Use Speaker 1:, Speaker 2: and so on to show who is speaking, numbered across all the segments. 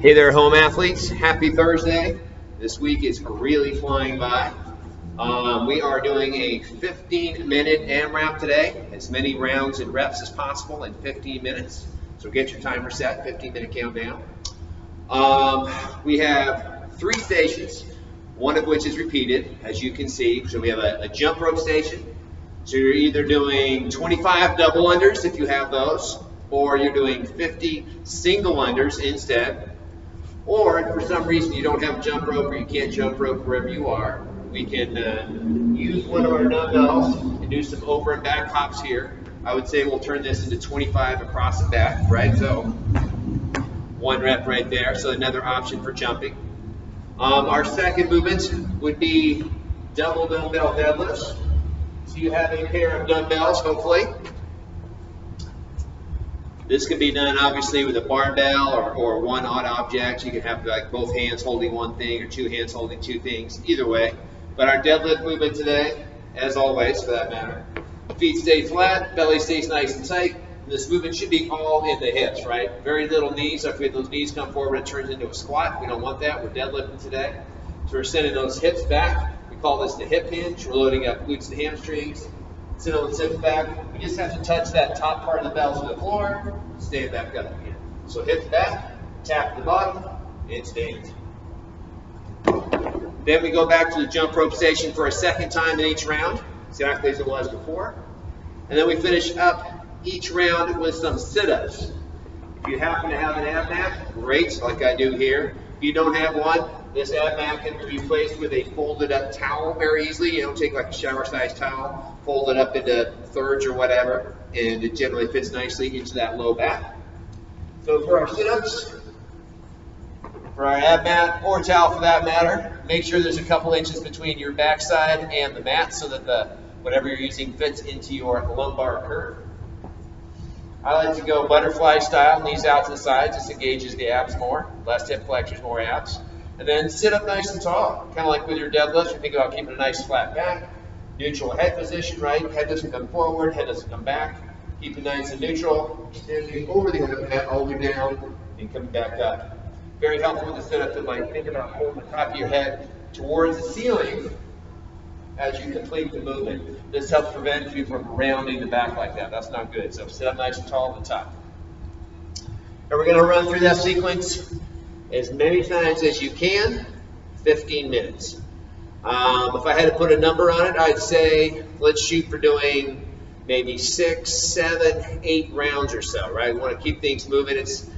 Speaker 1: Hey there, home athletes. Happy Thursday. This week is really flying by. We are doing a 15-minute AMRAP today, as many rounds and reps as possible in 15 minutes. So get your timer set, 15-minute countdown. We have 3 stations, one of which is repeated, as you can see. So we have a jump rope station. So you're either doing 25 double unders if you have those, or you're doing 50 single unders instead. Or if for some reason you don't have a jump rope or you can't jump rope wherever you are, we can use one of our dumbbells and do some over and back hops here. I would say we'll turn this into 25 across and back, right? So 1 rep right there. So another option for jumping. Our second movement would be double dumbbell deadlifts. So you have a pair of dumbbells, hopefully. This can be done obviously with a barbell or one odd object. You can have like both hands holding one thing or 2 hands holding 2 things, either way. But our deadlift movement today, as always for that matter, feet stay flat, belly stays nice and tight. And this movement should be all in the hips, right? Very little knees. So if we have those knees come forward, it turns into a squat. We don't want that. We're deadlifting today. So we're sending those hips back. We call this the hip hinge. We're loading up glutes and hamstrings. Sit on the hips back. We just have to touch that top part of the bell to the floor, stand back up again. So hips back, tap the bottom, and stand. Then we go back to the jump rope station for a second time in each round, exactly as it was before. And then we finish up each round with some sit-ups. If you happen to have an Abmat, great, like I do here. If you don't have one, this Abmat can be replaced with a folded up towel very easily. You don't take like a shower size towel, fold it up into thirds or whatever, and it generally fits nicely into that low back. So for our sit-ups, for our Abmat or towel for that matter, make sure there's a couple inches between your backside and the mat so that whatever you're using fits into your lumbar curve. I like to go butterfly style, knees out to the sides. This engages the abs more. Less hip flexors, more abs. And then sit up nice and tall. Kind of like with your deadlifts, you think about keeping a nice flat back. Neutral head position, right? Head doesn't come forward, head doesn't come back. Keep it nice and neutral. Standing over the Abmat all the way down and coming back up. Very helpful with the sit-up to like think about holding the top of your head towards the ceiling as you complete the movement. This helps prevent you from rounding the back like that. That's not good. So sit up nice and tall at the top. And we're going to run through that sequence as many times as you can, 15 minutes. If I had to put a number on it, I'd say let's shoot for doing maybe 6, 7, 8 rounds or so, right? We want to keep things moving. It's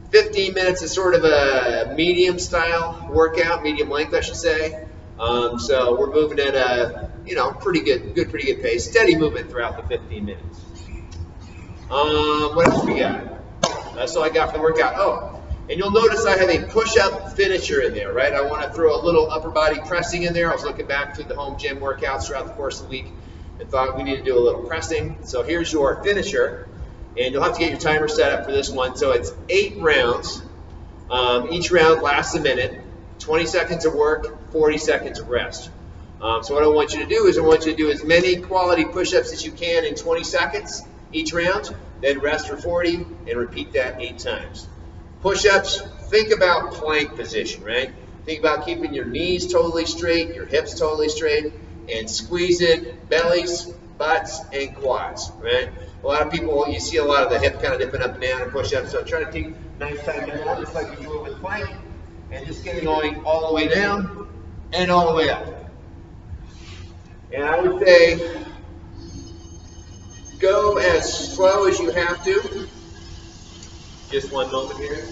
Speaker 1: 15 minutes is sort of a medium style workout, medium length, I should say. So we're moving at a, pretty good pace. Steady movement throughout the 15 minutes. What else we got? That's all I got for the workout. Oh, and you'll notice I have a push-up finisher in there, right? I want to throw a little upper body pressing in there. I was looking back through the home gym workouts throughout the course of the week and thought we need to do a little pressing. So here's your finisher, and you'll have to get your timer set up for this one. So it's 8 rounds. Each round lasts a minute. 20 seconds of work, 40 seconds of rest. So what I want you to do is I want you to do as many quality push-ups as you can in 20 seconds each round, then rest for 40 and repeat that 8 times. Push-ups, think about plank position, right? Think about keeping your knees totally straight, your hips totally straight, and squeeze it, bellies, butts, and quads, right? A lot of people, you see a lot of the hip kind of dipping up and down in push-ups, so try to take nice time down, just like we do it with plank, and just get it going all the way down and all the way up. And I would say go as slow as you have to. Just one moment here.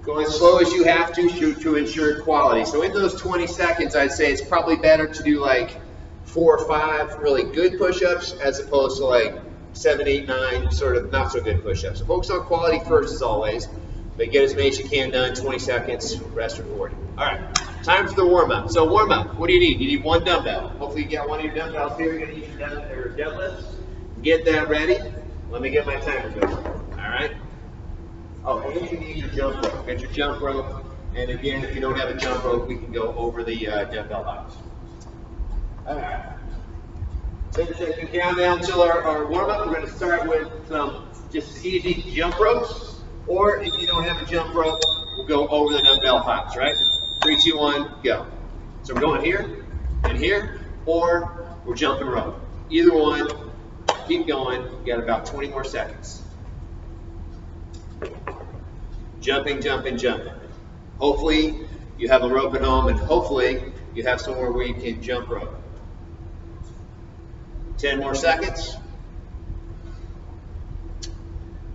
Speaker 1: Go as slow as you have to ensure quality. So in those 20 seconds, I'd say it's probably better to do like 4 or 5 really good push-ups as opposed to like 7, 8, 9 sort of not so good push-ups. So focus on quality first as always, but get as many as you can done, 20 seconds, rest for 40. All right, time for the warm-up. So warm-up, what do you need? You need 1 dumbbell. Hopefully you got one of your dumbbells here. You're going to use your deadlifts. Get that ready. Let me get my timer going. All right? Oh, and you need your jump rope. Get your jump rope. And again, if you don't have a jump rope, we can go over the dumbbell hops. All right. So you count down until our warm-up. We're going to start with some just as easy jump ropes, or if you don't have a jump rope, we'll go over the dumbbell hops, right? 3, 2, 1, go. So we're going here and here, or we're jumping rope. Either one, keep going. You got about 20 more seconds. Jumping, jumping, jumping. Hopefully you have a rope at home, and hopefully you have somewhere where you can jump rope. 10 more seconds.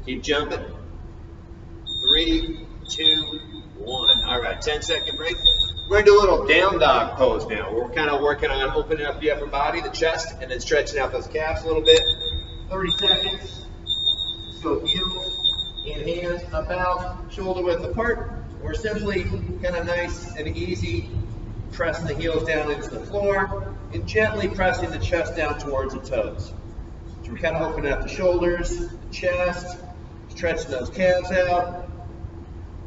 Speaker 1: Keep jumping. 3, 2, 1. All right, 10-second break. We're gonna do a little down dog pose now. We're kind of working on opening up the upper body, the chest, and then stretching out those calves a little bit. 30 seconds. Let's go heels and hands about shoulder width apart. We're simply kind of nice and easy, pressing the heels down into the floor and gently pressing the chest down towards the toes. So we're kind of opening up the shoulders, the chest, stretching those calves out.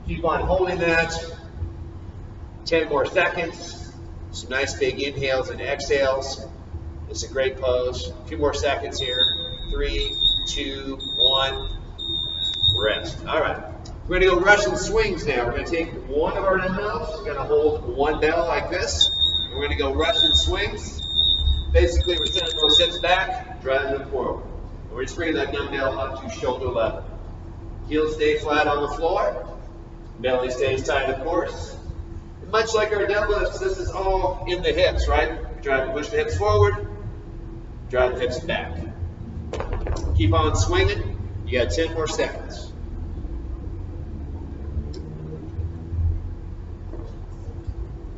Speaker 1: Keep on holding that. 10 more seconds. Some nice big inhales and exhales. It's a great pose. A few more seconds here. 3, 2, 1. Rest. All right. We're going to go Russian swings now. We're going to take one of our dumbbells. We're going to hold one bell like this. We're going to go Russian swings. Basically, we're sending those hips back, driving them forward. And we're just bringing that dumbbell up to shoulder level. Heels stay flat on the floor. Belly stays tight, of course. And much like our deadlifts, this is all in the hips, right? Push the hips forward, drive the hips back. Keep on swinging. You got 10 more seconds.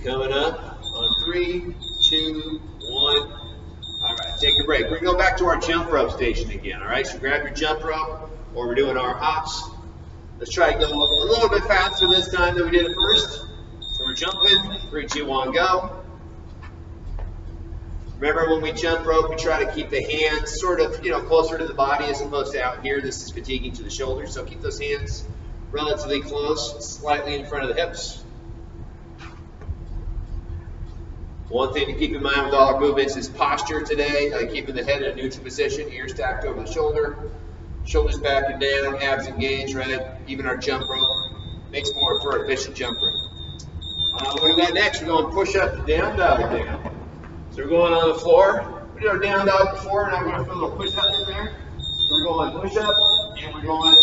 Speaker 1: Coming up on 3, 2, 1. All right, take a break. We're going to go back to our jump rope station again, all right? So grab your jump rope, or we're doing our hops. Let's try to go a little bit faster this time than we did at first. So we're jumping. 3, 2, 1, go. Remember, when we jump rope, we try to keep the hands sort of, closer to the body as opposed to out here. This is fatiguing to the shoulders, so keep those hands relatively close, slightly in front of the hips. One thing to keep in mind with all our movements is posture today, keeping the head in a neutral position, ears stacked over the shoulder, shoulders back and down, abs engaged, right? Even our jump rope makes more for efficient jump rope. What do we got next? We're going push up, down dog now. So we're going on the floor. We did our down dog before, and I'm going to put a little push up in there. So we're going push up, and we're going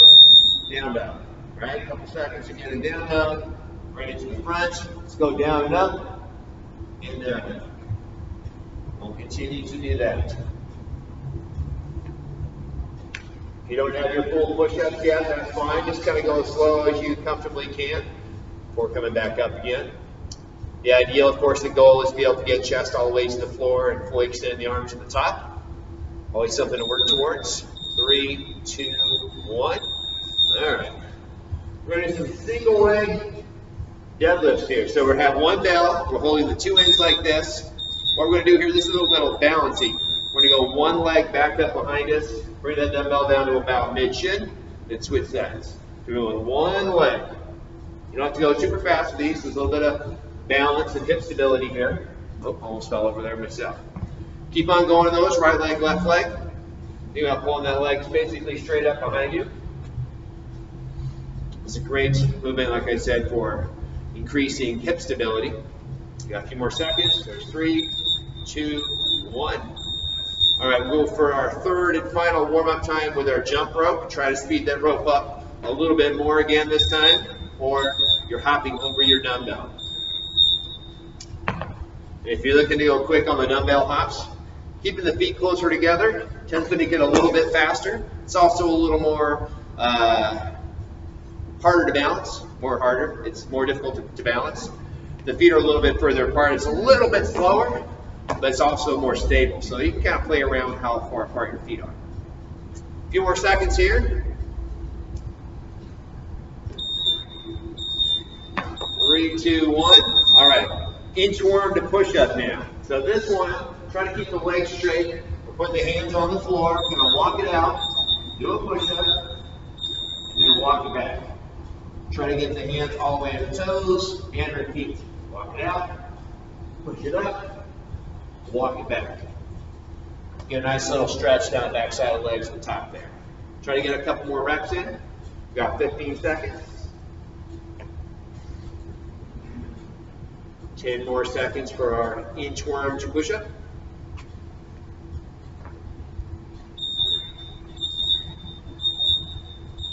Speaker 1: down dog. Right? A couple seconds again in down dog. Right into the front. Let's go down and up, and down. We'll continue to do that. If you don't have your full push-ups yet, that's fine. Just kind of go as slow as you comfortably can before coming back up again. The ideal, of course, the goal is to be able to get chest all the way to the floor and fully extend the arms to the top. Always something to work towards. 3, 2, 1. All right. We're going to do some single leg deadlifts here. So we're going to have one bell. We're holding the 2 ends like this. What we're going to do here, this is a little bit of balancing. We're going to go one leg back up behind us. Bring that dumbbell down to about mid-shin, then switch sides. We're going one leg. You don't have to go super fast with these. There's a little bit of balance and hip stability here. Oh, almost fell over there myself. Keep on going to those, right leg, left leg. You're pulling that leg basically straight up behind you. It's a great movement, like I said, for increasing hip stability. You got a few more seconds. There's 3, 2, 1. All right, we'll go for our third and final warm-up time with our jump rope. Try to speed that rope up a little bit more again this time, or you're hopping over your dumbbell. If you're looking to go quick on the dumbbell hops, keeping the feet closer together tends to make it a little bit faster. It's also a little more harder to balance, It's more difficult to balance. The feet are a little bit further apart. It's a little bit slower, but it's also more stable. So you can kind of play around with how far apart your feet are. A few more seconds here. 3, 2, 1. All right, inchworm to push up now. So this one, try to keep the legs straight. We're putting the hands on the floor. We're going to walk it out, do a push up, and then walk it back. Try to get the hands all the way to the toes and repeat. Walk it out, push it up, walk it back. Get a nice little stretch down the back side of the legs at the top there. Try to get a couple more reps in. We've got 15 seconds. 10 more seconds for our inchworm push-up.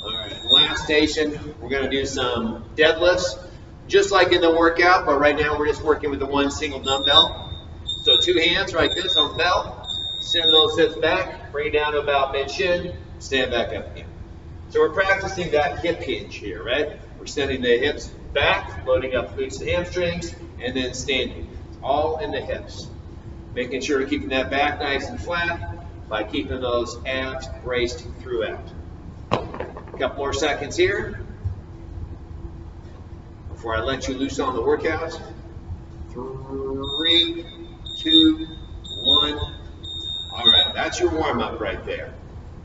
Speaker 1: All right, last station, we're gonna do some deadlifts, just like in the workout, but right now we're just working with the one single dumbbell. So 2 hands like this on the bell, send those hips back, bring it down to about mid-shin, stand back up again. So we're practicing that hip hinge here, right? We're sending the hips back, loading up glutes and hamstrings, and then standing. It's all in the hips. Making sure we're keeping that back nice and flat by keeping those abs braced throughout. A couple more seconds here before I let you loose on the workout. 3, 2, 1. All right, that's your warm-up right there.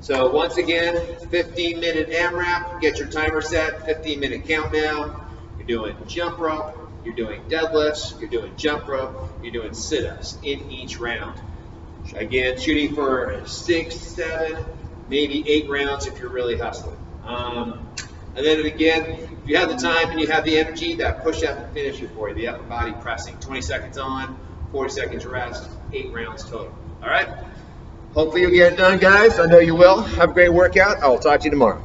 Speaker 1: So once again, 15-minute AMRAP. Get your timer set, 15-minute countdown. You're doing jump rope, you're doing deadlifts, you're doing jump rope, you're doing sit-ups in each round. Again, shooting for 6, 7, maybe 8 rounds if you're really hustling. And then again, if you have the time and you have the energy, that push-up and finisher for you, the upper body pressing. 20 seconds on, 40 seconds rest, 8 rounds total. All right? Hopefully you'll get it done, guys. I know you will. Have a great workout. I will talk to you tomorrow.